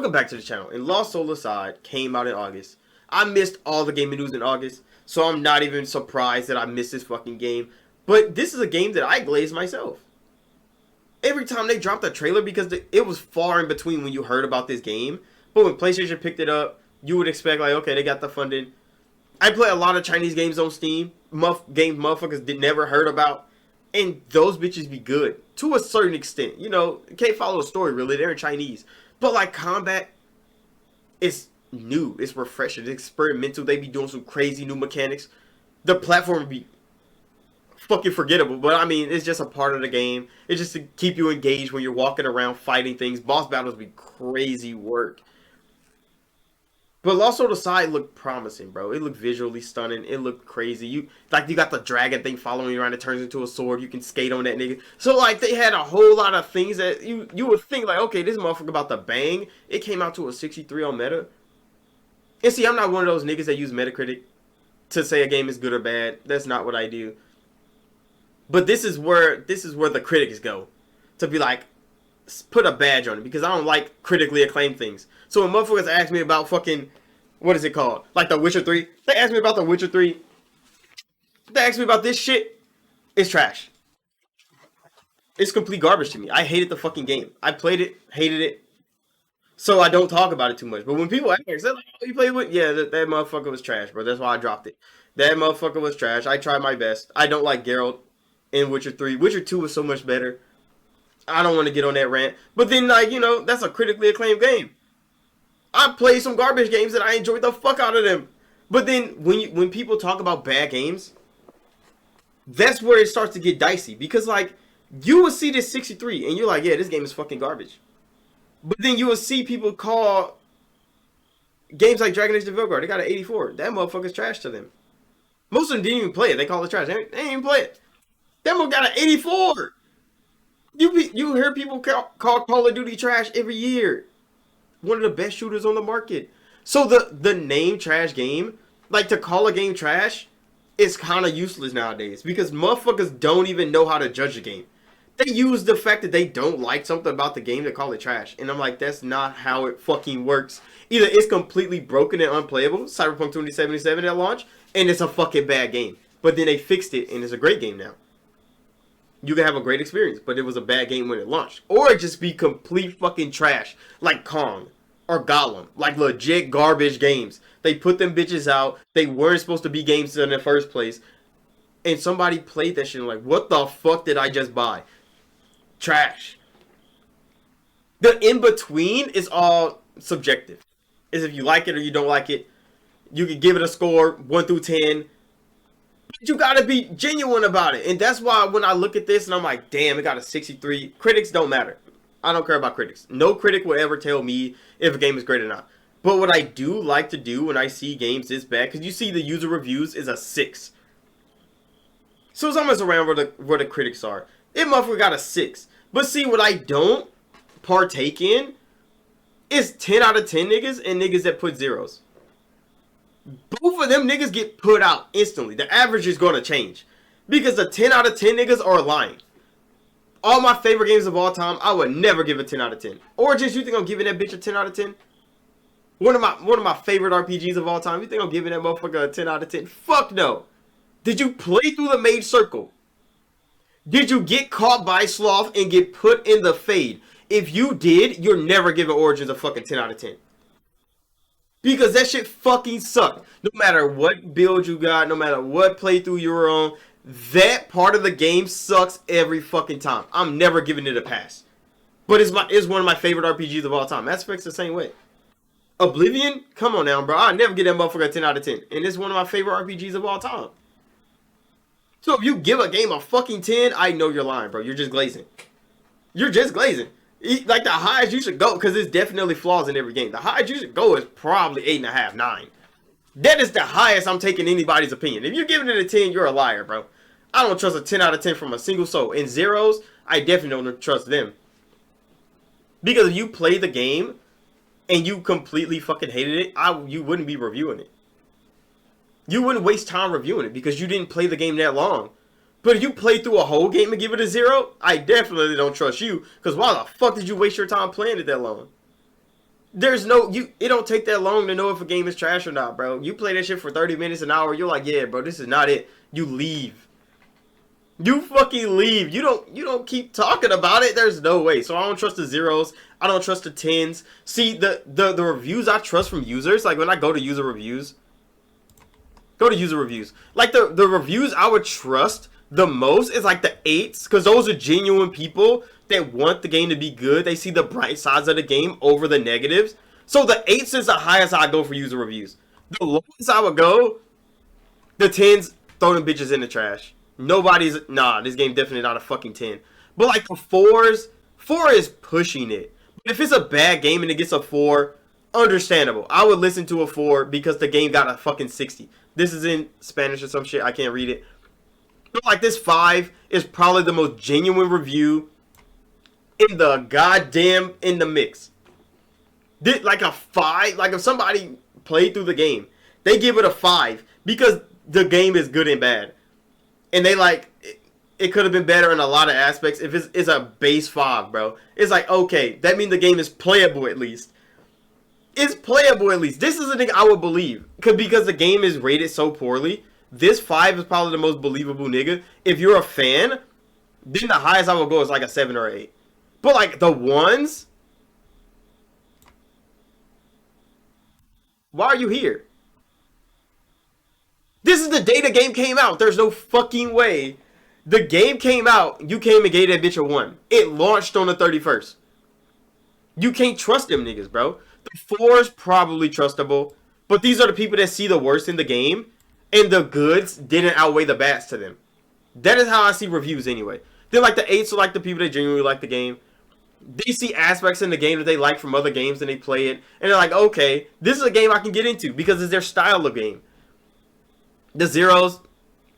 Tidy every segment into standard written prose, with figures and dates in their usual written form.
welcome back to the channel. And Lost Soul Aside came out in August. I missed all the gaming news in August, so I'm not even surprised that I missed this fucking game. But this is a game that I glazed myself. Every time they dropped a trailer, because it was far in between when you heard about this game. But when PlayStation picked it up, you would expect, like, okay, they got the funding. I play a lot of Chinese games on Steam. Games motherfuckers never heard about. And those bitches be good. To a certain extent. You know, can't follow a story really. They're in Chinese. But like combat, it's new. It's refreshing. It's experimental. They be doing some crazy new mechanics. The platform be fucking forgettable. But I mean, it's just a part of the game. It's just to keep you engaged when you're walking around fighting things. Boss battles be crazy work. But Lost Soul Aside looked promising, bro. It looked visually stunning. It looked crazy. You got the dragon thing following you around. It turns into a sword. You can skate on that nigga. So like they had a whole lot of things that you would think like, okay, this motherfucker about to bang. It came out to a 63 on Meta. And see, I'm not one of those niggas that use Metacritic to say a game is good or bad. That's not what I do. But this is where the critics go to be like, put a badge on it, because I don't like critically acclaimed things. So when motherfuckers ask me about fucking, what is it called? Like The Witcher 3. They ask me about The Witcher 3. They ask me about this shit. It's trash. It's complete garbage to me. I hated the fucking game. I played it, hated it. So I don't talk about it too much. But when people ask, they're like, oh, you played with? Yeah, that motherfucker was trash, bro. That's why I dropped it. That motherfucker was trash. I tried my best. I don't like Geralt in Witcher 3. Witcher 2 was so much better. I don't want to get on that rant. But then, like, you know, that's a critically acclaimed game. I played some garbage games and I enjoyed the fuck out of them. But then, when people talk about bad games, that's where it starts to get dicey. Because, like, you will see this 63 and you're like, yeah, this game is fucking garbage. But then you will see people call games like Dragon Age the Veilguard, they got an 84. That motherfucker's trash to them. Most of them didn't even play it. They call it trash. They didn't even play it. That motherfucker got an 84. You hear people call Call of Duty trash every year. One of the best shooters on the market. So the name trash game, like to call a game trash, is kind of useless nowadays. Because motherfuckers don't even know how to judge a game. They use the fact that they don't like something about the game to call it trash. And I'm like, that's not how it fucking works. Either it's completely broken and unplayable, Cyberpunk 2077 at launch, and it's a fucking bad game. But then they fixed it and it's a great game now. You can have a great experience, but it was a bad game when it launched. Or it just be complete fucking trash, like Kong or Gollum, like legit garbage games. They put them bitches out. They weren't supposed to be games in the first place. And somebody played that shit and like, what the fuck did I just buy? Trash. The in-between is all subjective. Is if you like it or you don't like it. You can give it a score, 1 through 10. You gotta be genuine about it. And that's why when I look at this and I'm like, damn, it got a 63. Critics don't matter. I don't care about critics. No critic will ever tell me if a game is great or not. But what I do like to do when I see games this bad, because you see the user reviews is a 6. So it's almost around where the critics are. It motherfucker got a 6. But see, what I don't partake in is 10 out of 10 niggas and niggas that put zeros. Both of them niggas get put out instantly. The average is going to change. Because the 10 out of 10 niggas are lying. All my favorite games of all time, I would never give a 10 out of 10. Origins, you think I'm giving that bitch a 10 out of 10? One of my favorite RPGs of all time, you think I'm giving that motherfucker a 10 out of 10? Fuck no. Did you play through the Mage Circle? Did you get caught by Sloth and get put in the Fade? If you did, you're never giving Origins a fucking 10 out of 10. Because that shit fucking sucked. No matter what build you got, no matter what playthrough you're on, that part of the game sucks every fucking time. I'm never giving it a pass. But it's one of my favorite RPGs of all time. Mass Effect's the same way. Oblivion? Come on now, bro. I'll never give that motherfucker a 10 out of 10. And it's one of my favorite RPGs of all time. So if you give a game a fucking 10, I know you're lying, bro. You're just glazing. You're just glazing. Like the highest you should go, because there's definitely flaws in every game. The highest you should go is probably 8.5, 9. That is the highest I'm taking anybody's opinion. If you're giving it a 10, you're a liar, bro. I don't trust a 10 out of 10 from a single soul. In zeros, I definitely don't trust them. Because if you play the game and you completely fucking hated it, you wouldn't be reviewing it. You wouldn't waste time reviewing it because you didn't play the game that long. But if you play through a whole game and give it a 0, I definitely don't trust you. Because why the fuck did you waste your time playing it that long? There's no you. It don't take that long to know if a game is trash or not, bro. You play that shit for 30 minutes, an hour. You're like, yeah, bro, this is not it. You leave. You fucking leave. You don't keep talking about it. There's no way. So I don't trust the zeros. I don't trust the tens. See the reviews I trust from users. Like when I go to user reviews, Like the reviews I would trust the most is like the eights, because those are genuine people that want the game to be good. They see the bright sides of the game over the negatives. So the eights is the highest I go for user reviews. The lowest I would go, the tens, throw them bitches in the trash. This game definitely not a fucking 10. But like the fours, four is pushing it. But if it's a bad game and it gets a four, understandable. I would listen to a four because the game got a fucking 60. This is in Spanish or some shit. I can't read it. But like this five is probably the most genuine review in the mix. Like a five, like if somebody played through the game, they give it a five because the game is good and bad. And they like it could have been better in a lot of aspects. If it's a base five, bro, it's like okay, that means the game is playable at least. It's playable at least. This is the thing I would believe, because the game is rated so poorly. This five is probably the most believable, nigga. If you're a fan, then the highest I would go is like a 7 or 8. But like the ones, why are you here? This is the day the game came out. There's no fucking way. The game came out. You came and gave that bitch a 1. It launched on the 31st. You can't trust them niggas, bro. The 4's probably trustable. But these are the people that see the worst in the game. And the goods didn't outweigh the bads to them. That is how I see reviews anyway. Then like the 8's are like the people that genuinely like the game. They see aspects in the game that they like from other games and they play it. And they're like, okay, this is a game I can get into because it's their style of game. The zeros,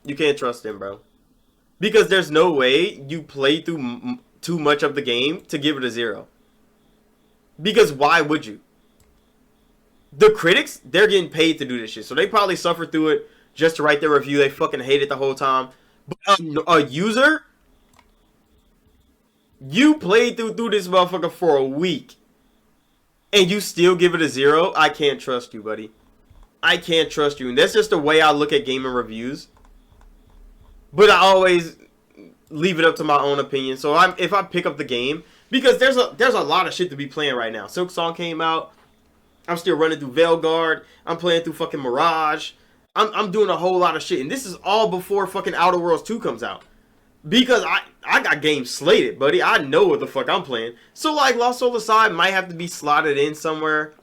you can't trust them, bro. Because there's no way you play through too much of the game to give it a 0. Because why would you? The critics, they're getting paid to do this shit. So they probably suffer through it just to write their review. They fucking hate it the whole time. But a user, you played through this motherfucker for a week. And you still give it a 0? I can't trust you, buddy. I can't trust you. And that's just the way I look at gaming reviews. But I always leave it up to my own opinion. So if I pick up the game, because there's a lot of shit to be playing right now. Silk Song came out. I'm still running through Veilguard. I'm playing through fucking Mirage. I'm doing a whole lot of shit. And this is all before fucking Outer Worlds 2 comes out. Because I got games slated, buddy. I know what the fuck I'm playing. So like Lost Soul Aside might have to be slotted in somewhere.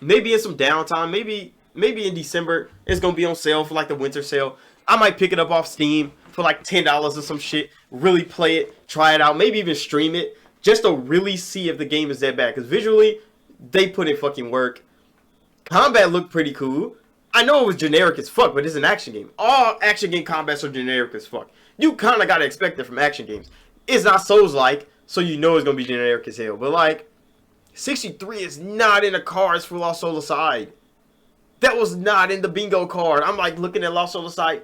Maybe in some downtime. Maybe in December it's gonna be on sale for like the winter sale. I might pick it up off Steam for like $10 or some shit. Really play it, try it out, maybe even stream it, just to really see if the game is that bad. Because visually, they put in fucking work. Combat looked pretty cool. I know it was generic as fuck, but it's an action game. All action game combats are generic as fuck. You kind of gotta expect it from action games. It's not Souls-like, so you know it's gonna be generic as hell. But like, 63 is not in the cards for Lost Soul Aside. That was not in the bingo card. I'm like looking at Lost Soul Aside.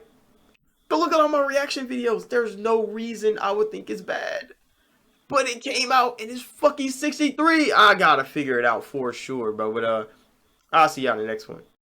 Go look at all my reaction videos. There's no reason I would think it's bad. But it came out and it's fucking 63. I gotta figure it out for sure, bro. But I'll see y'all in the next one.